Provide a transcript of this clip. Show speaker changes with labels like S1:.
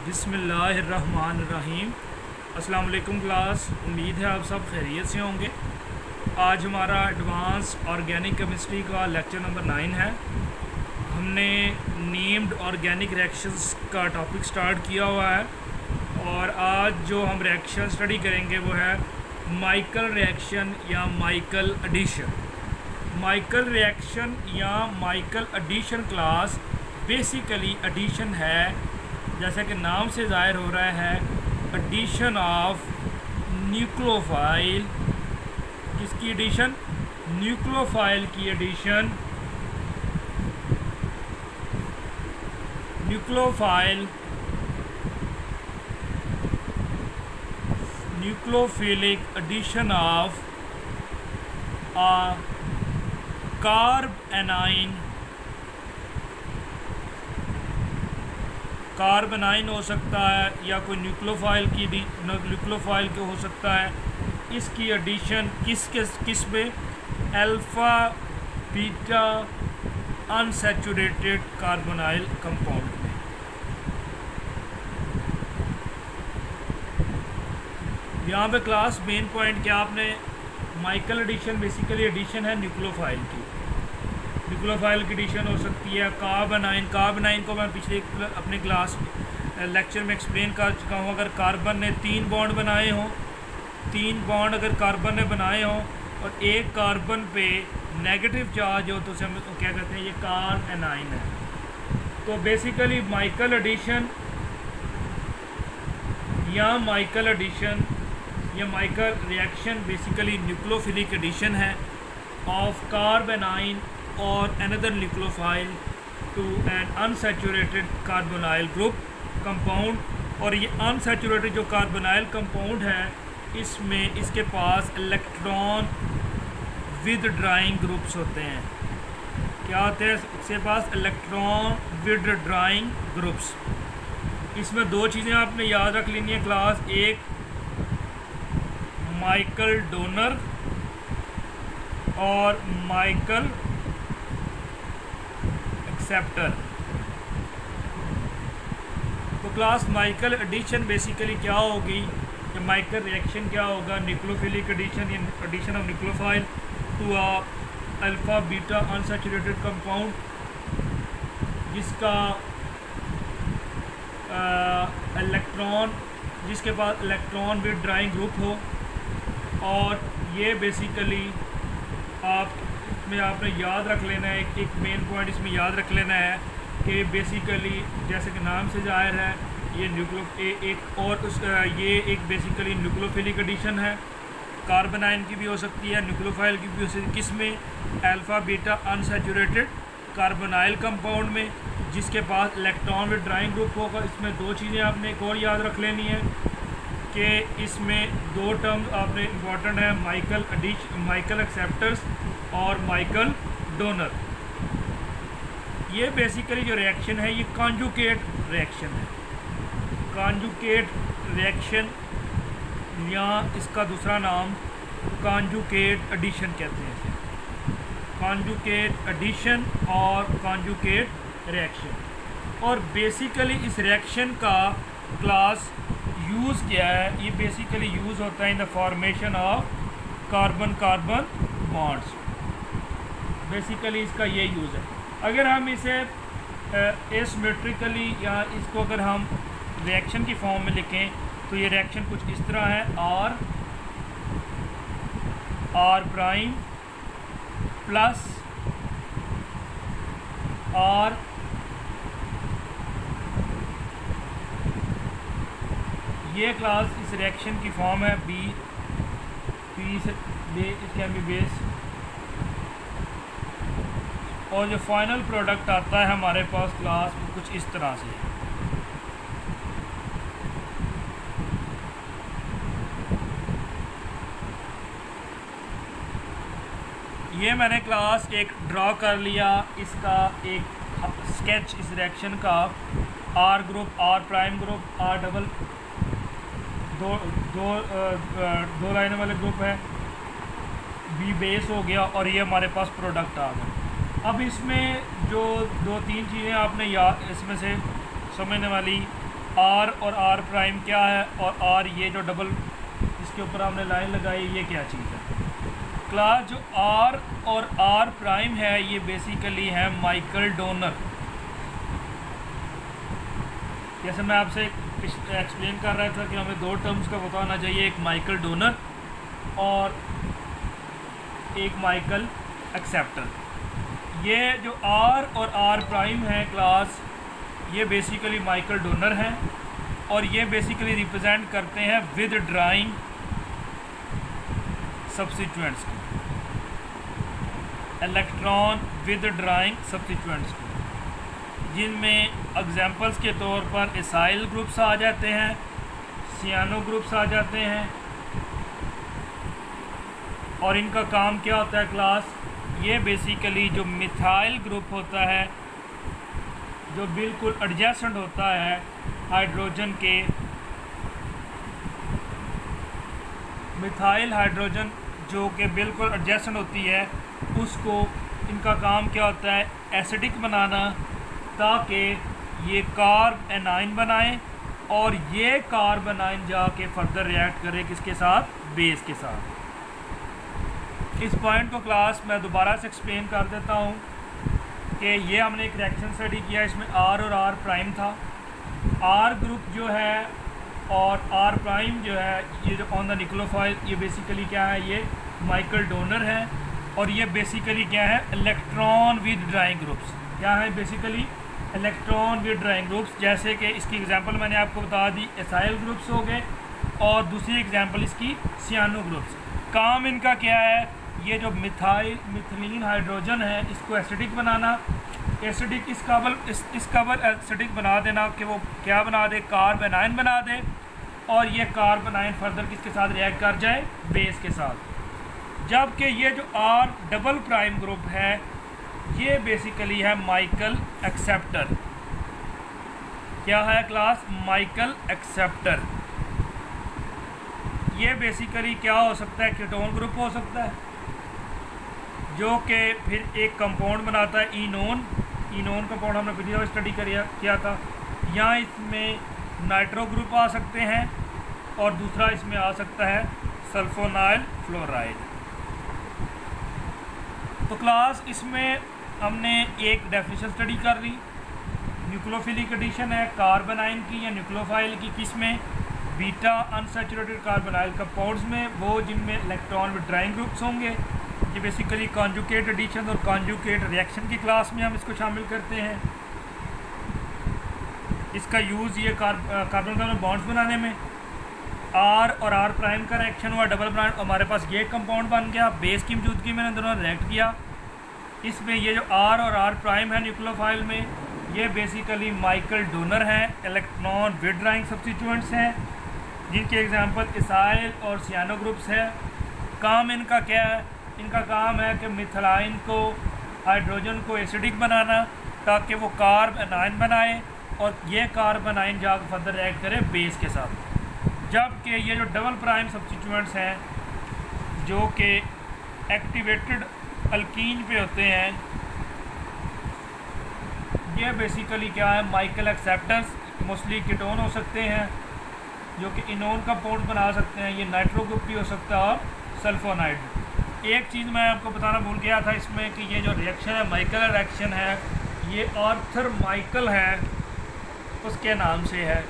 S1: बिस्मिल्लाहिर्रहमानिर्रहीम। अस्सलाम वालेकुम क्लास, उम्मीद है आप सब खैरियत से होंगे। आज हमारा एडवांस ऑर्गेनिक केमिस्ट्री का लेक्चर नंबर 9 है। हमने नेम्ड ऑर्गेनिक रिएक्शंस का टॉपिक स्टार्ट किया हुआ है और आज जो हम रिएक्शन स्टडी करेंगे वो है माइकल रिएक्शन या माइकल एडिशन। माइकल रिएक्शन या Michael addition class basically addition है, जैसा कि नाम से ज़ाहिर हो रहा है, एडिशन ऑफ न्यूक्लियोफाइल। किसकी एडिशन? न्यूक्लियोफाइल की addition. Nucleophilic addition of a carbanion. Carbanion हो सकता है या कोई न्यूक्लियोफाइल के हो सकता है। इसकी एडिशन किस में? Alpha beta unsaturated carbonyl compound में। यहाँ पे क्लास मेन पॉइंट क्या, आपने माइकल एडिशन बेसिकली एडिशन है न्यूक्लियोफाइल की। न्यूक्लियोफाइल की एडिशन हो सकती है कार्बेनाइन को मैं पिछले अपने क्लास लेक्चर में एक्सप्लेन कर चुका हूँ। अगर कार्बन ने 3 बॉन्ड बनाए हों, 3 बॉन्ड अगर कार्बन ने बनाए हों और एक कार्बन पे नेगेटिव चार्ज हो तो उसे हम क्या कहते हैं, ये कार्बेनाइन है। तो बेसिकली माइकल एडिशन या Michael reaction basically nucleophilic addition है ऑफ कार्बेनाइन और another nucleophile to an unsaturated carbonyl group compound. और ये अनसैचुरेटेड जो कार्बोनाइल कंपाउंड है, इसमें इसके पास इलेक्ट्रॉन विदड्राइंग ग्रुप्स होते हैं। क्या होते हैं इसके पास? Electron withdrawing groups. इसमें 2 चीज़ें आपने याद रख लेनी है क्लास, एक माइकल डोनर और माइकल एक्सेप्टर। तो क्लास माइकल एडिशन बेसिकली क्या होगी या माइकल रिएक्शन क्या होगा? न्यूक्लियोफिलिक एडिशन या addition of nucleophile to alpha beta unsaturated compound जिसके पास इलेक्ट्रॉन विदड्राइंग ग्रुप हो। और ये बेसिकली आपने याद रख लेना है, एक मेन पॉइंट इसमें याद रख लेना है कि बेसिकली जैसे कि नाम से जाहिर है, ये ये एक बेसिकली न्यूक्लियोफिलिक एडिशन है। कार्बोनाइन की भी हो सकती है, न्यूक्लियोफाइल की भी हो सकती है। किस में? Alpha beta unsaturated carbonyl compound में, जिसके पास इलेक्ट्रॉन विदड्राइंग ग्रुप होगा। इसमें 2 चीज़ें आपने एक और याद रख लेनी है कि इसमें 2 टर्म्स आपने इम्पॉर्टेंट है, माइकल एक्सेप्टर्स और माइकल डोनर। ये बेसिकली जो रिएक्शन है ये कॉन्जुगेट रिएक्शन है। कॉन्जुगेट रिएक्शन या इसका दूसरा नाम कॉन्जुगेट एडिशन कहते हैं। कॉन्जुगेट एडिशन और कॉन्जुगेट रिएक्शन। और बेसिकली इस रिएक्शन का क्लास यूज़ क्या है? ये बेसिकली यूज़ होता है in the formation of carbon carbon bonds. Basically इसका ये यूज़ है। अगर हम इसे एसिमेट्रिकली या इसको अगर हम रिएक्शन की फॉर्म में लिखें तो ये रिएक्शन कुछ इस तरह है, आर प्राइम प्लस आर ये क्लास इस रिएक्शन की फॉर्म है। B can be base. और जो फाइनल प्रोडक्ट आता है हमारे पास क्लास वो कुछ इस तरह से है। ये मैंने क्लास एक ड्रॉ कर लिया, इसका एक स्केच इस रिएक्शन का। R group, R prime group, R double, दो लाइन वाले ग्रुप है। बी बेस हो गया और ये हमारे पास प्रोडक्ट आ गया। अब इसमें जो 2-3 चीज़ें आपने याद इसमें से समझने वाली आर और आर प्राइम क्या है, और आर ये जो डबल इसके ऊपर हमने लाइन लगाई ये क्या चीज़ है। क्लास जो आर और आर प्राइम है ये बेसिकली है माइकल डोनर। जैसे मैं आपसे एक्सप्लेन कर रहा था कि हमें दो टर्म्स का पता होना चाहिए, एक माइकल डोनर और एक माइकल एक्सेप्टर। ये जो आर और आर प्राइम है क्लास, ये बेसिकली माइकल डोनर हैं और ये बेसिकली रिप्रेजेंट करते हैं विद ड्राइंग सब्स्टिट्यूएंट्स को, इलेक्ट्रॉन विद ड्राइंग सब्स्टिट्यूएंट्स को, जिनमें एग्जांपल्स के तौर पर एसाइल ग्रुप्स आ जाते हैं, सियानो ग्रुप्स आ जाते हैं। और इनका काम क्या होता है क्लास, ये बेसिकली जो मिथाइल ग्रुप होता है जो बिल्कुल एडजेसेंट होता है हाइड्रोजन के, मिथाइल हाइड्रोजन जो कि बिल्कुल एडजेसेंट होती है, उसको इनका काम क्या होता है एसिडिक बनाना, ताकि ये कार्ब एनाइन बनाएं और ये कार्ब एनाइन जाके फर्दर रिएक्ट करे किसके साथ, बेस के साथ। इस पॉइंट को क्लास मैं दोबारा से एक्सप्लेन कर देता हूँ कि ये हमने एक रिएक्शन स्टडी किया, इसमें आर और आर प्राइम था। आर ग्रुप जो है और आर प्राइम जो है, ये जो ऑन द न्यूक्लियोफाइल, ये बेसिकली क्या है, ये माइकल डोनर है और ये बेसिकली क्या है इलेक्ट्रॉन विद ड्राइंग ग्रुप्स। क्या है basically electron with drawing groups. जैसे कि इसकी एग्जांपल मैंने आपको बता दी, एसाइल ग्रुप्स हो गए और दूसरी एग्जांपल इसकी सियानो ग्रुप्स। काम इनका क्या है, ये जो मिथिलीन हाइड्रोजन है इसको एसिडिक बनाना, एसिडिक इस काबल एसिडिक बना देना कि वो क्या बना दे, कार्ब एनाइन बना दे और ये कार्ब एनाइन फर्दर किसके साथ रिएक्ट कर जाए, बेस के साथ। जबकि ये जो आर डबल प्राइम ग्रुप है ये बेसिकली है माइकल एक्सेप्टर। क्या है क्लास, माइकल एक्सेप्टर। ये बेसिकली क्या हो सकता है, कीटोन ग्रुप हो सकता है जो कि फिर एक कंपाउंड बनाता है इनोन कंपाउंड, हमने वीडियो स्टडी किया था। यहाँ इसमें नाइट्रो ग्रुप आ सकते हैं और दूसरा इसमें आ सकता है सल्फोनाइल फ्लोराइड। तो क्लास इसमें हमने एक डेफिनेशन स्टडी कर ली, न्यूक्लियोफिलिक एडिशन है कार्बोनाइन की या न्यूक्लियोफाइल की, किसमें, बीटा अनसैचुरेटेड कार्बोनाइल कंपाउंड्स में, वो जिनमें इलेक्ट्रॉन विद ड्राइंग ग्रुप्स होंगे। ये बेसिकली कॉन्जुगेट एडिशन और कॉन्जुगेट रिएक्शन की क्लास में हम इसको शामिल करते हैं। इसका यूज़ ये कार्बन कार्बन बॉन्ड्स बनाने में, आर और आर प्राइम का रिएक्शन हुआ डबल बॉन्ड, हमारे पास ये कंपाउंड बन गया, बेस की मौजूदगी में दोनों रिएक्ट किया। इसमें ये जो आर और आर प्राइम है न्यूक्लियोफाइल में, ये बेसिकली माइकल डोनर हैं, इलेक्ट्रॉन विद ड्राइंग सब्स्टिट्यूएंट्स हैं, जिनके एग्जांपल इसाइल और सियानो ग्रुप्स है। काम इनका क्या है, इनका काम है कि मिथाइल को, हाइड्रोजन को एसिडिक बनाना ताकि वो कार्ब एनाइन बनाए और ये कार्ब एनाइन जाकर फर्दर रिएक्ट करे बेस के साथ। जबकि ये जो डबल प्राइम सब्स्टिट्यूएंट्स हैं जो कि एक्टिवेटेड अल्कीन पे होते हैं, ये बेसिकली क्या है माइकल एक्सेप्टर्स, मोस्टली कीटोन हो सकते हैं जो कि इनोन कंपाउंड बना सकते हैं, ये नाइट्रो ग्रुप भी हो सकता है और सल्फोनाइड। एक चीज़ मैं आपको बताना भूल गया था इसमें कि ये जो रिएक्शन है माइकल रिएक्शन है, ये आर्थर माइकल है उसके नाम से है।